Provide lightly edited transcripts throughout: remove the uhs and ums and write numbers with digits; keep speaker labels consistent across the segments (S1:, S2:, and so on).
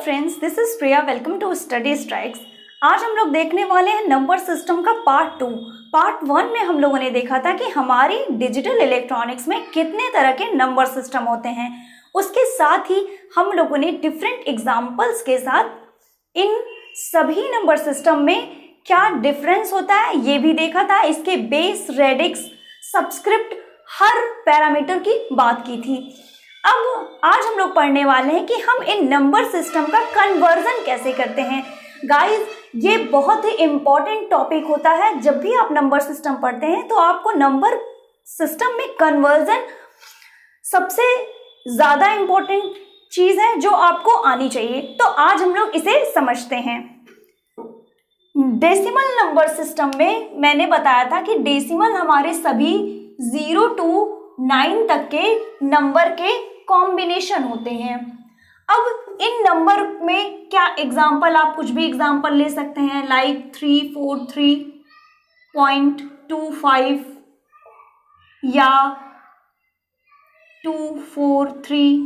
S1: Friends, this is Priya. Welcome to Study Strikes. आज हम लोग देखने वाले हैं नंबर सिस्टम का पार्ट 2। पार्ट 1 में हम लोगों ने देखा था कि हमारी डिजिटल इलेक्ट्रॉनिक्स में कितने तरह के नंबर सिस्टम होते हैं। उसके साथ ही हम लोगों ने डिफरेंट एग्जाम्पल्स के साथ इन सभी नंबर सिस्टम में क्या डिफरेंस होता है ये भी देखा था। इसके बेस, रेडिक्स, सबस्क्रिप्ट, हर पैरामीटर की बात की थी। अब आज हम लोग पढ़ने वाले हैं कि हम इन नंबर सिस्टम का कन्वर्जन कैसे करते हैं। गाइस, ये बहुत ही इम्पॉर्टेंट टॉपिक होता है। जब भी आप नंबर सिस्टम पढ़ते हैं तो आपको नंबर सिस्टम में कन्वर्जन सबसे ज़्यादा इम्पॉर्टेंट चीज़ है जो आपको आनी चाहिए। तो आज हम लोग इसे समझते हैं। डेसिमल नंबर सिस्टम में मैंने बताया था कि डेसिमल हमारे सभी 0 to 9 तक के नंबर के कॉम्बिनेशन होते हैं। अब इन नंबर में क्या एग्जाम्पल, आप कुछ भी एग्जाम्पल ले सकते हैं, लाइक 343.25 या 243।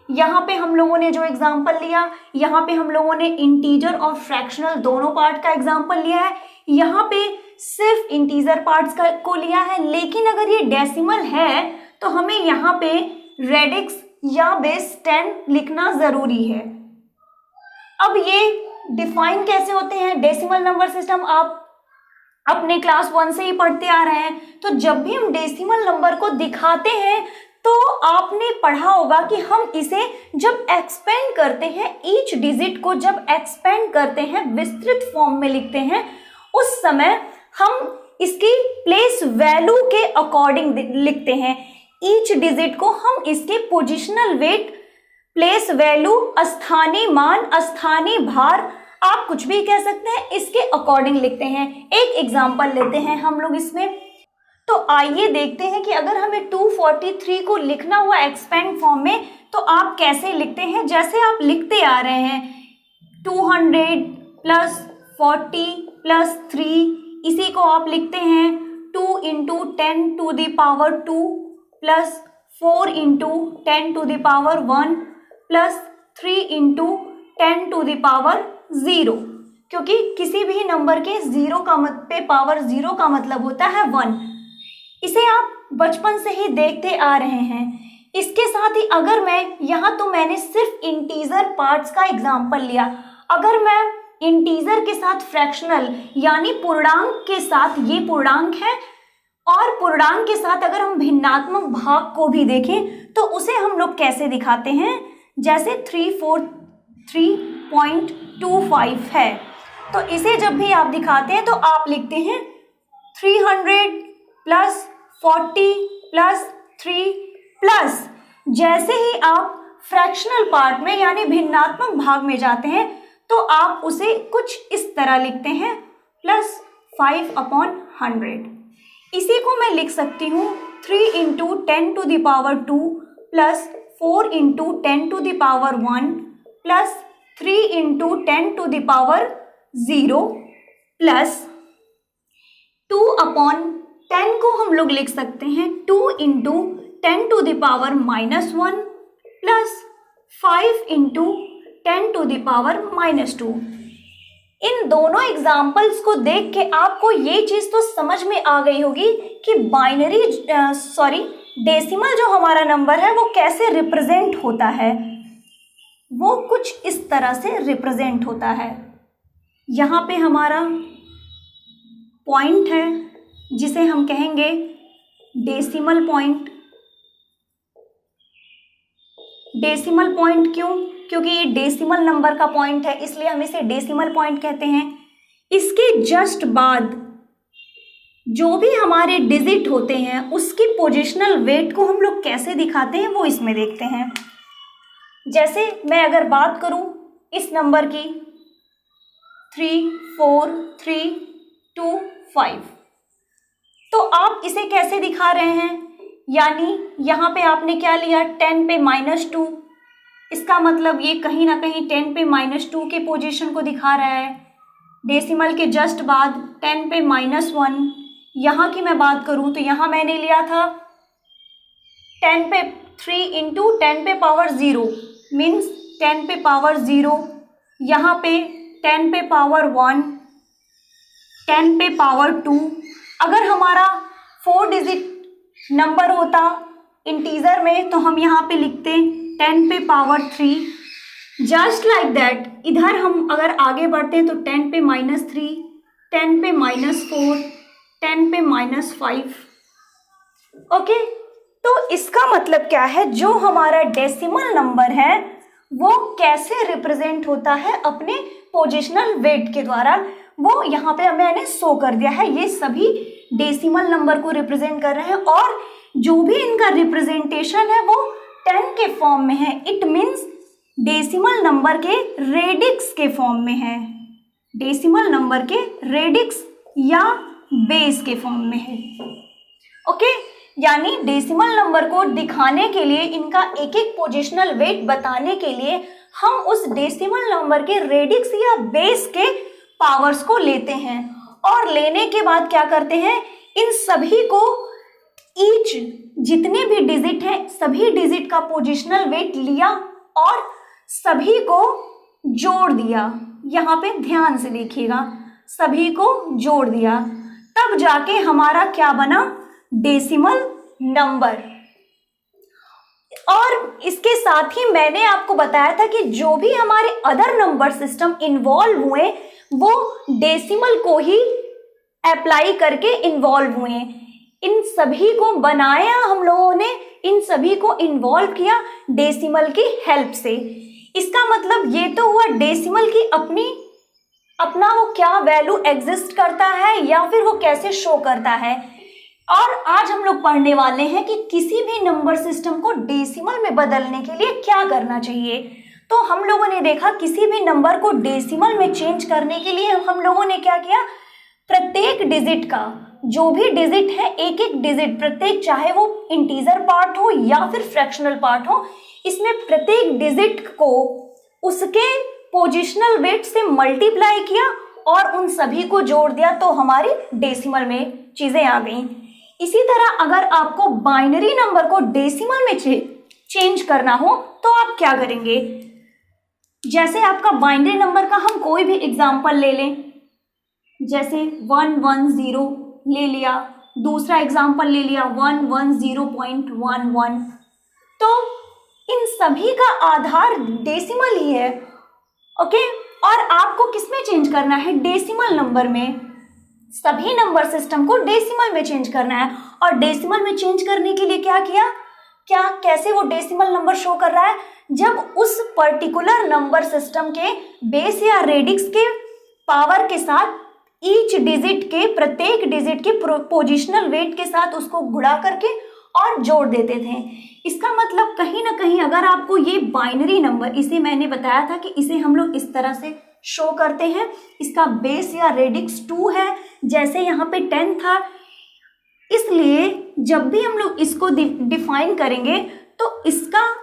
S1: यहाँ पे हम लोगों ने जो एग्जाम्पल लिया, यहाँ पे हम लोगों ने इंटीजर और फ्रैक्शनल दोनों पार्ट का एग्जाम्पल लिया है। यहाँ पे सिर्फ इंटीजर पार्ट्स को लिया है, लेकिन अगर ये डेसिमल है तो हमें यहाँ पे रेडिक्स या बेस 10 लिखना जरूरी है। अब ये डिफाइन कैसे होते हैं डेसिमल नंबर सिस्टम, आप अपने क्लास 1 से ही पढ़ते आ रहे हैं। तो जब भी हम डेसिमल नंबर को दिखाते हैं तो आपने पढ़ा होगा कि हम इसे जब एक्सपेंड करते हैं, ईच डिजिट को जब एक्सपेंड करते हैं, विस्तृत फॉर्म में लिखते हैं, उस समय हम इसकी प्लेस वैल्यू के अकॉर्डिंग लिखते हैं। ईच डिजिट को हम इसके पोजिशनल वेट, प्लेस वैल्यू, स्थानीय मान, स्थानीय भार, आप कुछ भी कह सकते हैं, इसके अकॉर्डिंग लिखते हैं। एक एग्जांपल लेते हैं हम लोग इसमें। तो आइए देखते हैं कि अगर हमें 243 को लिखना हुआ एक्सपेंड फॉर्म में तो आप कैसे लिखते हैं। जैसे आप लिखते आ रहे हैं 200 प्लस 40 प्लस 3, इसी को आप लिखते हैं 2 into 10 to the power 2 plus 4 into 10 to the power 1 plus 3 into 10 to the power 0, क्योंकि किसी भी नंबर के पावर 0 का मतलब होता है 1। इसे आप बचपन से ही देखते आ रहे हैं। इसके साथ ही अगर मैं यहाँ, तो मैंने सिर्फ इंटीजर पार्ट्स का एग्जाम्पल लिया, अगर मैं इंटीजर के साथ फ्रैक्शनल यानी पूर्णांक के साथ, ये पूर्णांक है, और पूर्णांक के साथ अगर हम भिन्नात्मक भाग को भी देखें तो उसे हम लोग कैसे दिखाते हैं। जैसे 343.25 है, तो इसे जब भी आप दिखाते हैं तो आप लिखते हैं 300 प्लस 40 प्लस 3 प्लस, जैसे ही आप फ्रैक्शनल पार्ट में यानी भिन्नात्मक भाग में जाते हैं तो आप उसे कुछ इस तरह लिखते हैं प्लस 5/100। इसी को मैं लिख सकती हूँ 3 into 10 to the power 2 plus 4 into 10 to the power 1 plus 3 into 10 to the power 0 plus 2/10 को हम लोग लिख सकते हैं 2 into 10 to the power -1 plus 5 into 10 to the power -2। इन दोनों एग्जाम्पल्स को देख के आपको ये चीज़ तो समझ में आ गई होगी कि डेसिमल जो हमारा नंबर है वो कैसे रिप्रेजेंट होता है। वो कुछ इस तरह से रिप्रेजेंट होता है। यहाँ पे हमारा पॉइंट है जिसे हम कहेंगे डेसिमल पॉइंट। डेसिमल पॉइंट क्यों? क्योंकि ये डेसिमल नंबर का पॉइंट है, इसलिए हम इसे डेसिमल पॉइंट कहते हैं। इसके जस्ट बाद जो भी हमारे डिजिट होते हैं उसकी पोजिशनल वेट को हम लोग कैसे दिखाते हैं वो इसमें देखते हैं। जैसे मैं अगर बात करूं इस नंबर की 34325, तो आप इसे कैसे दिखा रहे हैं, यानी यहाँ पे आपने क्या लिया, 10 पे -2, इसका मतलब ये कहीं ना कहीं 10 पे -2 के पोजीशन को दिखा रहा है। डेसिमल के जस्ट बाद 10 पे -1, यहाँ की मैं बात करूँ तो यहाँ मैंने लिया था 10 पे 3 इंटू 10 पे पावर 0 मीन्स 10 पे पावर 0 यहाँ पे 10 पे पावर 1, 10 पे पावर 2। अगर हमारा 4 डिजिट नंबर होता इंटीजर में तो हम यहाँ पे लिखते 10 पे पावर 3। जस्ट लाइक दैट इधर हम अगर आगे बढ़ते हैं तो 10 पे -3, 10 पे -4, 10 पे -5। ओके, तो इसका मतलब क्या है, जो हमारा डेसिमल नंबर है वो कैसे रिप्रेजेंट होता है अपने पोजिशनल वेट के द्वारा, वो यहाँ पे मैंने शो कर दिया है। ये सभी डेसिमल नंबर को रिप्रेजेंट कर रहे हैं और जो भी इनका रिप्रेजेंटेशन है वो 10 के फॉर्म में है। इट मीन्स डेसिमल नंबर के रेडिक्स के फॉर्म में है, डेसिमल नंबर के रेडिक्स या बेस के फॉर्म में है। ओके, यानी डेसिमल नंबर को दिखाने के लिए, इनका एक एक पोजिशनल वेट बताने के लिए हम उस डेसिमल नंबर के रेडिक्स या बेस के पावर्स को लेते हैं और लेने के बाद क्या करते हैं, इन सभी को ईच जितने भी डिजिट हैं सभी डिजिट का पोजिशनल वेट लिया और सभी को जोड़ दिया। यहाँ पे ध्यान से देखिएगा, सभी को जोड़ दिया, तब जाके हमारा क्या बना, डेसिमल नंबर। और इसके साथ ही मैंने आपको बताया था कि जो भी हमारे अदर नंबर सिस्टम इन्वॉल्व हुए वो डेसिमल को ही अप्लाई करके इन्वॉल्व हुए। इन सभी को बनाया हम लोगों ने, इन सभी को इन्वॉल्व किया डेसिमल की हेल्प से। इसका मतलब ये तो हुआ डेसिमल की अपना वो क्या वैल्यू एग्जिस्ट करता है या फिर वो कैसे शो करता है। और आज हम लोग पढ़ने वाले हैं कि किसी भी नंबर सिस्टम को डेसिमल में बदलने के लिए क्या करना चाहिए। तो हम लोगों ने देखा किसी भी नंबर को डेसिमल में चेंज करने के लिए हम लोगों ने क्या किया, प्रत्येक डिजिट का जो भी डिजिट है, एक एक डिजिट प्रत्येक, चाहे वो इंटीजर पार्ट हो या फिर फ्रैक्शनल पार्ट हो, इसमें प्रत्येक डिजिट को उसके पोजिशनल वेट से मल्टीप्लाई किया और उन सभी को जोड़ दिया तो हमारी डेसिमल में चीजें आ गई। इसी तरह अगर आपको बाइनरी नंबर को डेसिमल में चेंज करना हो तो आप क्या करेंगे, जैसे आपका बाइनरी नंबर का हम कोई भी एग्जांपल ले लें, जैसे 110 ले लिया, दूसरा एग्जांपल ले लिया 110.11, तो इन सभी का आधार डेसिमल ही है। ओके, और आपको किसमें चेंज करना है, डेसिमल नंबर में। सभी नंबर सिस्टम को डेसिमल में चेंज करना है और डेसिमल में चेंज करने के लिए क्या किया, कैसे वो डेसिमल नंबर शो कर रहा है, जब उस पर्टिकुलर नंबर सिस्टम के बेस या रेडिक्स के पावर के साथ ईच डिजिट के, प्रत्येक डिजिट के पोजिशनल वेट के साथ उसको गुणा करके और जोड़ देते थे। इसका मतलब कहीं ना कहीं अगर आपको ये बाइनरी नंबर, इसे मैंने बताया था कि इसे हम लोग इस तरह से शो करते हैं, इसका बेस या रेडिक्स 2 है, जैसे यहाँ पे 10 था, इसलिए जब भी हम लोग इसको डिफाइन करेंगे तो इसका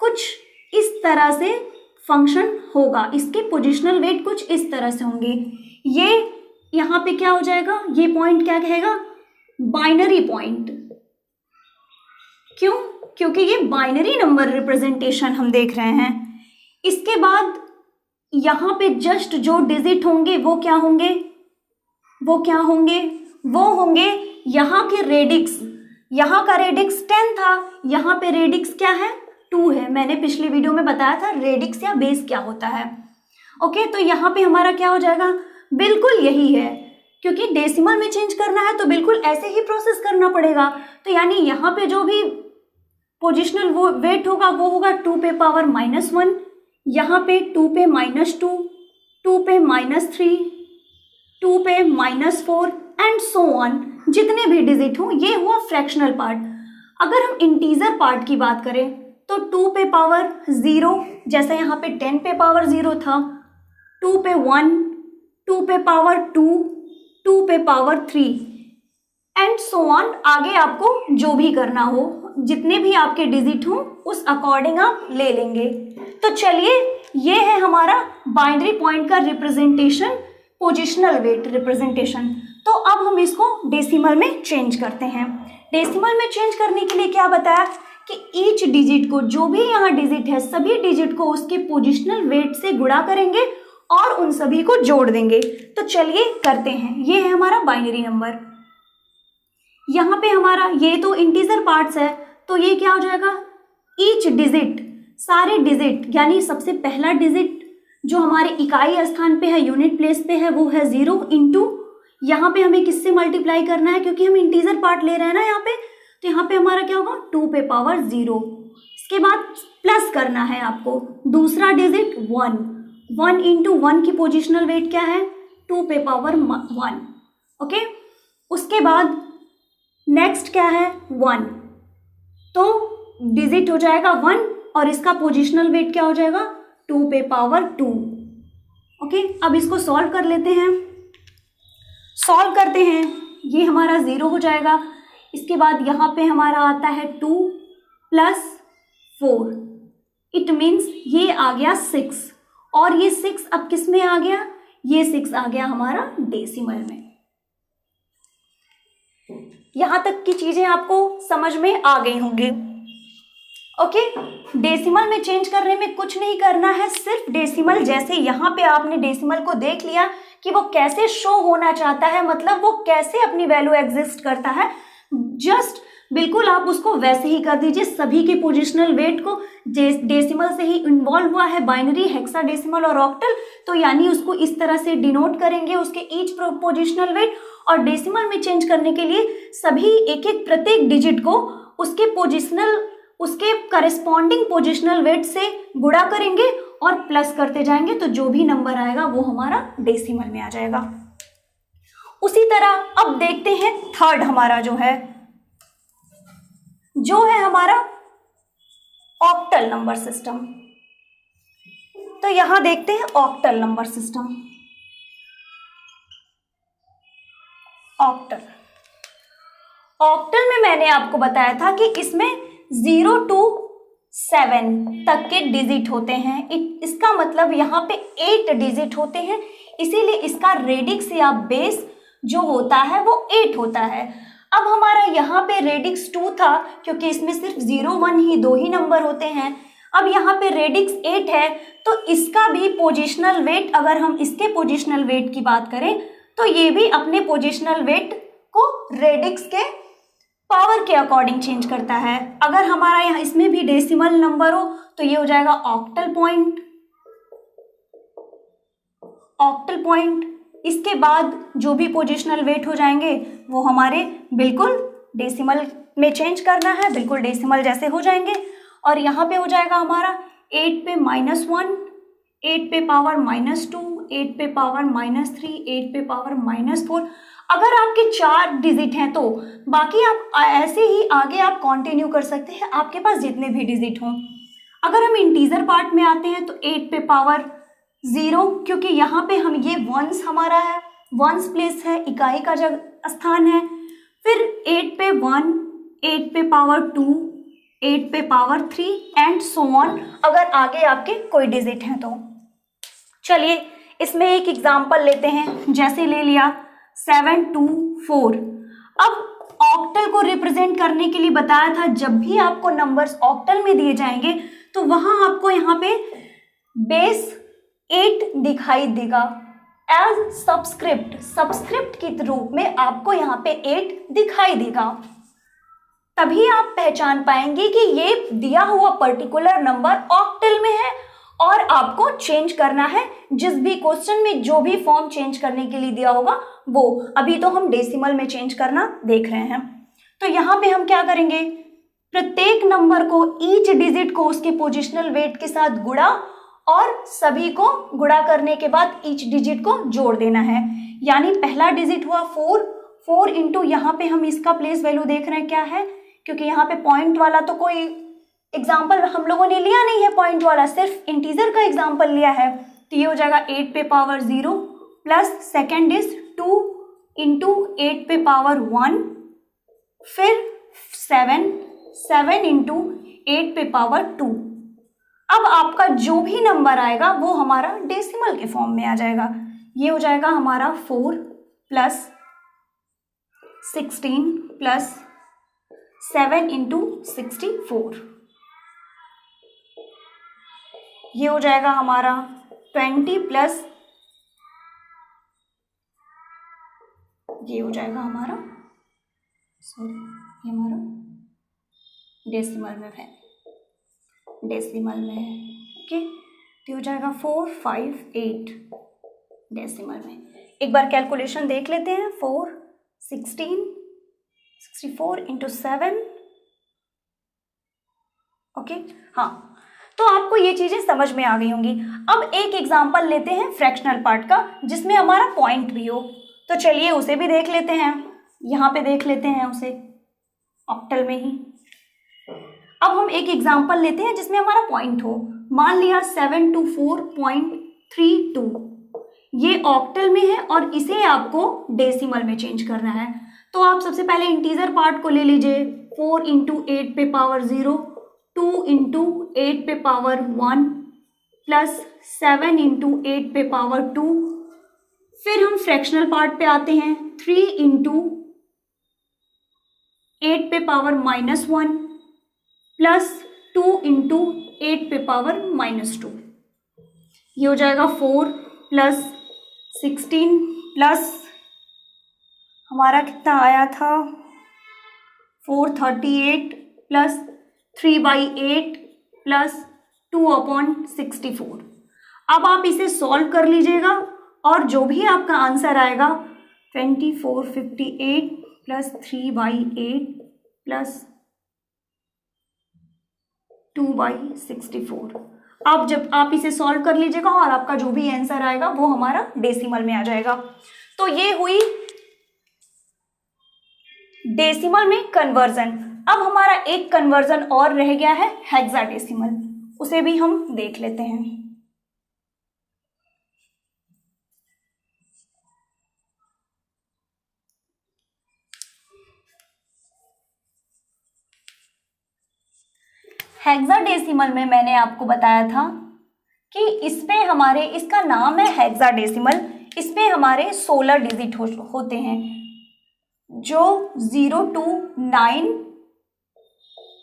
S1: कुछ इस तरह से फंक्शन होगा, इसके पोजिशनल वेट कुछ इस तरह से होंगे। ये यहाँ पे क्या हो जाएगा, ये पॉइंट क्या कहेगा, बाइनरी पॉइंट। क्यों, क्योंकि ये बाइनरी नंबर रिप्रेजेंटेशन हम देख रहे हैं। इसके बाद यहाँ पे जस्ट जो डिजिट होंगे वो क्या होंगे, वो होंगे यहाँ के रेडिक्स। यहाँ का रेडिक्स 10 था, यहाँ पे रेडिक्स क्या है, 2 है। मैंने पिछले वीडियो में बताया था रेडिक्स या बेस क्या होता है। ओके, तो यहाँ पे हमारा क्या हो जाएगा, बिल्कुल यही है, क्योंकि डेसिमल में चेंज करना है तो बिल्कुल ऐसे ही प्रोसेस करना पड़ेगा। तो यानी यहाँ पे जो भी पोजिशनल वो वेट होगा वो होगा 2 पे पावर -1, यहाँ पे 2 पे -2, 2 पे -3, 2 पे -4 एंड सो ऑन, जितने भी डिजिट हो। ये हुआ फ्रैक्शनल पार्ट। अगर हम इंटीजर पार्ट की बात करें तो 2 पे पावर 0, जैसे यहाँ पे 10 पे पावर 0 था, 2 पे 1, 2 पे पावर 2, 2 पे पावर 3 एंड सो ऑन। आगे आपको जो भी करना हो, जितने भी आपके डिजिट हो उस अकॉर्डिंग आप ले लेंगे। तो चलिए, ये है हमारा बाइनरी पॉइंट का रिप्रेजेंटेशन, पोजिशनल वेट रिप्रेजेंटेशन। तो अब हम इसको डेसिमल में चेंज करते हैं। डेसिमल में चेंज करने के लिए क्या बताया कि ईच डिजिट को, जो भी यहाँ डिजिट है, सभी डिजिट को उसके पोजिशनल वेट से गुणा करेंगे और उन सभी को जोड़ देंगे। तो चलिए करते हैं। ये है हमारा बाइनरी नंबर। यहाँ पे हमारा ये तो इंटीजर पार्ट्स है, तो ये क्या हो जाएगा, ईच डिजिट, सारे डिजिट, यानी सबसे पहला डिजिट जो हमारे इकाई स्थान पे है, यूनिट प्लेस पे है, वो है 0 इंटू, यहाँ पे हमें किससे मल्टीप्लाई करना है, क्योंकि हम इंटीजर पार्ट ले रहे हैं ना यहाँ पे, तो यहाँ पे हमारा क्या होगा 2 पे पावर 0। इसके बाद प्लस करना है आपको दूसरा डिजिट 1, 1 इंटू 1 की पोजिशनल वेट क्या है 2 पे पावर 1। ओके, उसके बाद नेक्स्ट क्या है 1, तो डिजिट हो जाएगा 1 और इसका पोजिशनल वेट क्या हो जाएगा 2 पे पावर 2। ओके, अब इसको सॉल्व कर लेते हैं। सॉल्व करते हैं, ये हमारा 0 हो जाएगा। इसके बाद यहाँ पे हमारा आता है 2 प्लस 4, इट मीन्स ये आ गया 6, और ये 6 अब किस में आ गया, ये 6 आ गया हमारा डेसिमल में। यहाँ तक की चीजें आपको समझ में आ गई होंगी। ओके, डेसिमल में चेंज करने में कुछ नहीं करना है, सिर्फ डेसिमल, जैसे यहाँ पे आपने डेसिमल को देख लिया कि वो कैसे शो होना चाहता है, मतलब वो कैसे अपनी वैल्यू एग्जिस्ट करता है, जस्ट बिल्कुल आप उसको वैसे ही कर दीजिए। सभी के पोजिशनल वेट को डेसिमल से ही इन्वॉल्व हुआ है, बाइनरी, हेक्साडेसिमल और ऑक्टल, तो यानी उसको इस तरह से डिनोट करेंगे उसके ईच पोजिशनल वेट। और डेसिमल में चेंज करने के लिए सभी एक एक प्रत्येक डिजिट को उसके करेस्पॉन्डिंग पोजिशनल वेट से गुणा करेंगे और प्लस करते जाएंगे, तो जो भी नंबर आएगा वो हमारा डेसिमल में आ जाएगा। उसी तरह अब देखते हैं थर्ड हमारा जो है हमारा ऑक्टल नंबर सिस्टम। तो यहां देखते हैं ऑक्टल नंबर सिस्टम। ऑक्टल में मैंने आपको बताया था कि इसमें 0 to 7 तक के डिजिट होते हैं। इसका मतलब यहाँ पे 8 डिजिट होते हैं, इसीलिए इसका रेडिक्स या बेस जो होता है वो 8 होता है। अब हमारा यहाँ पे रेडिक्स 2 था, क्योंकि इसमें सिर्फ 0 1 ही 2 ही नंबर होते हैं। अब यहाँ पे रेडिक्स 8 है, तो इसका भी पोजिशनल वेट, अगर हम इसके पोजिशनल वेट की बात करें तो ये भी अपने पोजिशनल वेट को रेडिक्स के पावर के अकॉर्डिंग चेंज करता है। अगर हमारा यहाँ इसमें भी डेसिमल नंबर हो तो ये हो जाएगा ऑक्टल पॉइंट। इसके बाद जो भी पोजिशनल वेट हो जाएंगे वो हमारे बिल्कुल डेसिमल में चेंज करना है, बिल्कुल डेसिमल जैसे हो जाएंगे। और यहाँ पे हो जाएगा हमारा 8 पे -1, 8 पे पावर -2, 8 पे पावर -3, 8 पे पावर -4। अगर आपके 4 डिजिट हैं तो बाकी आप ऐसे ही आगे आप कंटिन्यू कर सकते हैं, आपके पास जितने भी डिजिट हों। अगर हम इंटीजर पार्ट में आते हैं तो 8 पे पावर 0, क्योंकि यहाँ पे हम ये वंस हमारा है, वंस प्लेस है, इकाई का जगह स्थान है। फिर 8 पे 1, 8 पे पावर 2, 8 पे पावर 3 एंड सो ऑन, अगर आगे आपके कोई डिजिट हैं तो। चलिए इसमें एक एग्जाम्पल लेते हैं, जैसे ले लिया 7 2 4। अब ऑक्टल को रिप्रेजेंट करने के लिए बताया था, जब भी आपको नंबर्स ऑक्टल में दिए जाएंगे तो वहां आपको यहाँ पे बेस 8 दिखाई देगा एज सबस्क्रिप्ट के रूप में आपको यहाँ पे 8 दिखाई देगा। तभी आप पहचान पाएंगे कि ये दिया हुआ पर्टिकुलर नंबर ऑक्टल में है और आपको चेंज करना है जिस भी क्वेश्चन में जो भी फॉर्म चेंज करने के लिए दिया होगा वो। अभी तो हम डेसिमल में चेंज करना देख रहे हैं। तो यहाँ पे हम क्या करेंगे, प्रत्येक नंबर को, ईच डिजिट को उसके पोजिशनल वेट के साथ गुणा और सभी को गुणा करने के बाद ईच डिजिट को जोड़ देना है। यानी पहला डिजिट हुआ 4 इंटू, यहाँ पे हम इसका प्लेस वैल्यू देख रहे हैं क्या है, क्योंकि यहाँ पे पॉइंट वाला तो कोई एग्जाम्पल हम लोगों ने लिया नहीं है, पॉइंट वाला सिर्फ इंटीजर का एग्जाम्पल लिया है। तो ये हो जाएगा 8 पे power 0 plus second is 2 into 8 पे पावर 1, फिर 7 इंटू 8 पे पावर 2। अब आपका जो भी नंबर आएगा वो हमारा डेसिमल के फॉर्म में आ जाएगा। ये हो जाएगा हमारा 4 प्लस 16 प्लस 7 इंटू 64। ये हो जाएगा हमारा 20 प्लस ये हो जाएगा हमारा, सॉरी ये हमारा डेसिमल में है, डेसिमल में है, ओके। तो हो जाएगा 458 डेसिमल में। एक बार कैलकुलेशन देख लेते हैं। 4 16 64 इंटू 7, ओके। हाँ, तो आपको ये चीजें समझ में आ गई होंगी। अब एक एग्जांपल लेते हैं फ्रैक्शनल पार्ट का जिसमें हमारा पॉइंट भी हो, तो चलिए उसे भी देख लेते हैं। यहाँ पे देख लेते हैं उसे ऑक्टल में ही। अब हम एक एग्जांपल लेते हैं जिसमें हमारा पॉइंट हो। मान लिया 724.32, ये ऑक्टल में है और इसे आपको डेसिमल में चेंज करना है। तो आप सबसे पहले इंटीजर पार्ट को ले लीजिए। 4 इंटू 8 पे पावर 0, 2 इंटू 8 पे पावर 1 प्लस 7 इंटू 8 पे पावर 2। फिर हम फ्रैक्शनल पार्ट पे आते हैं। 3 इंटू 8 पे पावर -1 प्लस 2 इंटू 8 पे पावर -2। ये हो जाएगा 4 प्लस 16 प्लस हमारा कितना आया था 438 प्लस 3/8 प्लस 2/64। अब आप इसे सॉल्व कर लीजिएगा और जो भी आपका आंसर आएगा 2458 प्लस 3/8 प्लस 2/64। अब जब आप इसे सॉल्व कर लीजिएगा और आपका जो भी आंसर आएगा वो हमारा डेसिमल में आ जाएगा। तो ये हुई डेसिमल में कन्वर्जन। अब हमारा एक कन्वर्जन और रह गया है हेक्साडेसिमल, उसे भी हम देख लेते हैं। हेक्साडेसिमल में मैंने आपको बताया था कि इसमें हमारे, इसका नाम है हेक्साडेसिमल, इसमें हमारे 16 डिजिट होते हैं, जो 0 to 9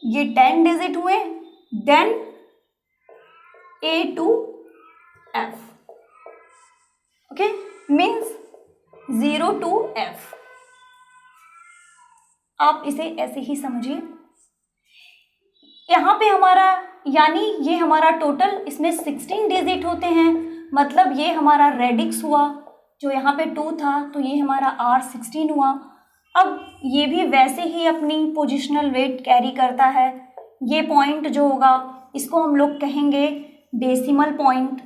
S1: ये 10 डिजिट हुए, then A to F, okay, means 0 to F। आप इसे ऐसे ही समझिए। यहाँ पे हमारा, यानी ये हमारा टोटल इसमें 16 डिजिट होते हैं, मतलब ये हमारा रेडिक्स हुआ, जो यहाँ पे 2 था तो ये हमारा R16 हुआ। अब ये भी वैसे ही अपनी पोजिशनल वेट कैरी करता है। ये पॉइंट जो होगा इसको हम लोग कहेंगे डेसिमल पॉइंट,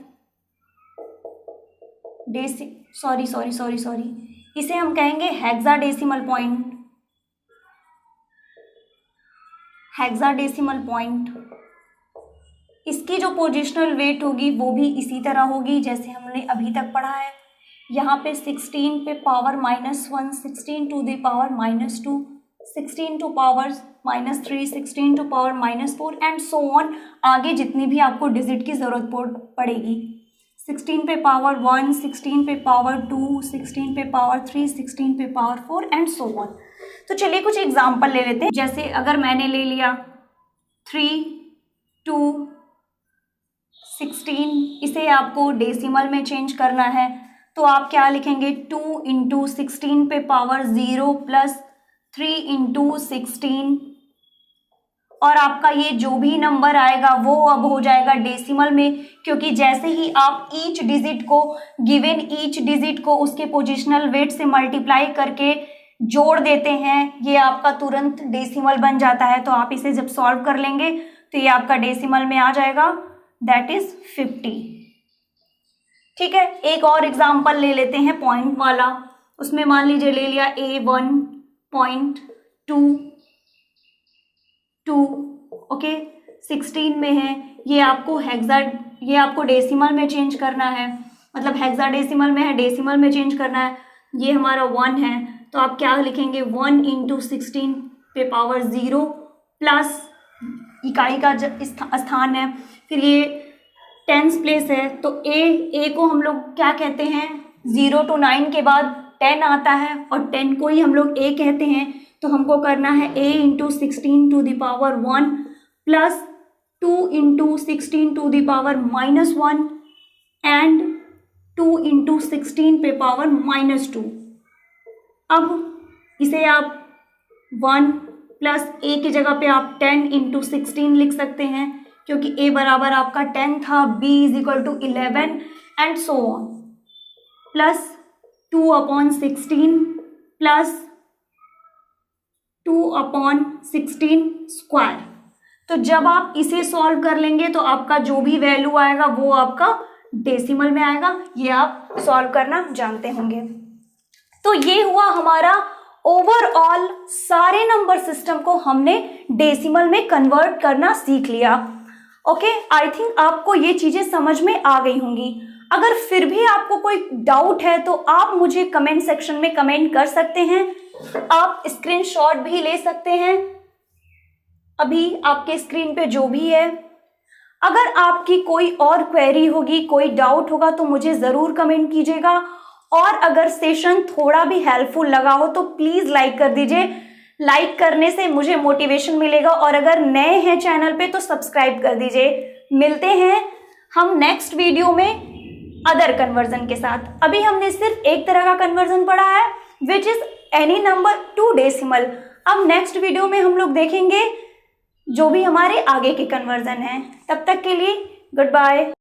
S1: सॉरी इसे हम कहेंगे हेक्साडेसिमल पॉइंट, हेक्साडेसिमल पॉइंट। इसकी जो पोजिशनल वेट होगी वो भी इसी तरह होगी जैसे हमने अभी तक पढ़ा है। यहाँ पे 16 पे power -1, 16 to the power -2, 16 to power -3, 16 to power -4 and so on. आगे जितनी भी आपको डिजिट की ज़रूरत पड़ेगी, 16 पे पावर 1, 16 पे पावर 2, 16 पे पावर 3, 16 पे पावर 4 एंड सो ऑन। तो चलिए कुछ एग्जाम्पल ले लेते हैं। जैसे अगर मैंने ले लिया 3 2 16, इसे आपको डेसिमल में चेंज करना है तो आप क्या लिखेंगे 2 इंटू 16 पे पावर 0 प्लस 3 इंटू 16, और आपका ये जो भी नंबर आएगा वो अब हो जाएगा डेसिमल में, क्योंकि जैसे ही आप ईच डिजिट को, गिवन ईच डिजिट को उसके पोजिशनल वेट से मल्टीप्लाई करके जोड़ देते हैं, ये आपका तुरंत डेसिमल बन जाता है। तो आप इसे जब सॉल्व कर लेंगे तो ये आपका डेसिमल में आ जाएगा, दैट इज 50। ठीक है, एक और एग्जाम्पल ले लेते हैं पॉइंट वाला। उसमें मान लीजिए ले लिया A1.22, ओके, 16 में है। ये आपको डेसिमल में चेंज करना है, मतलब हेक्साडेसिमल में है, डेसिमल में चेंज करना है। ये हमारा 1 है तो आप क्या लिखेंगे 1 इंटू 16 पे पावर 0 प्लस इकाई का स्थान है, फिर ये टेंस प्लेस है तो ए को हम लोग क्या कहते हैं, 0 to 9 के बाद 10 आता है और 10 को ही हम लोग ए कहते हैं। तो हमको करना है a into 16 to the power 1 plus 2 into 16 to the power -1 and 2 into 16 पे पावर -2। अब इसे आप 1 प्लस ए की जगह पे आप 10 इंटू 16 लिख सकते हैं, क्योंकि ए बराबर आपका 10 था, B is equal to 11 and so on, plus 2/16 plus 2/16 square. तो जब आप इसे सॉल्व कर लेंगे तो आपका जो भी वैल्यू आएगा वो आपका डेसिमल में आएगा। ये आप सॉल्व करना जानते होंगे। तो ये हुआ हमारा ओवरऑल, सारे नंबर सिस्टम को हमने डेसिमल में कन्वर्ट करना सीख लिया। ओके, आई थिंक आपको ये चीजें समझ में आ गई होंगी। अगर फिर भी आपको कोई डाउट है तो आप मुझे कमेंट सेक्शन में कमेंट कर सकते हैं। आप स्क्रीनशॉट भी ले सकते हैं, अभी आपके स्क्रीन पे जो भी है। अगर आपकी कोई और क्वेरी होगी, कोई डाउट होगा तो मुझे ज़रूर कमेंट कीजिएगा। और अगर सेशन थोड़ा भी हेल्पफुल लगा हो तो प्लीज़ लाइक कर दीजिए। लाइक करने से मुझे मोटिवेशन मिलेगा। और अगर नए हैं चैनल पे तो सब्सक्राइब कर दीजिए। मिलते हैं हम नेक्स्ट वीडियो में अदर कन्वर्जन के साथ। अभी हमने सिर्फ एक तरह का कन्वर्जन पढ़ा है, which is any number two decimal. अब नेक्स्ट वीडियो में हम लोग देखेंगे जो भी हमारे आगे के कन्वर्जन हैं। तब तक के लिए गुड बाय।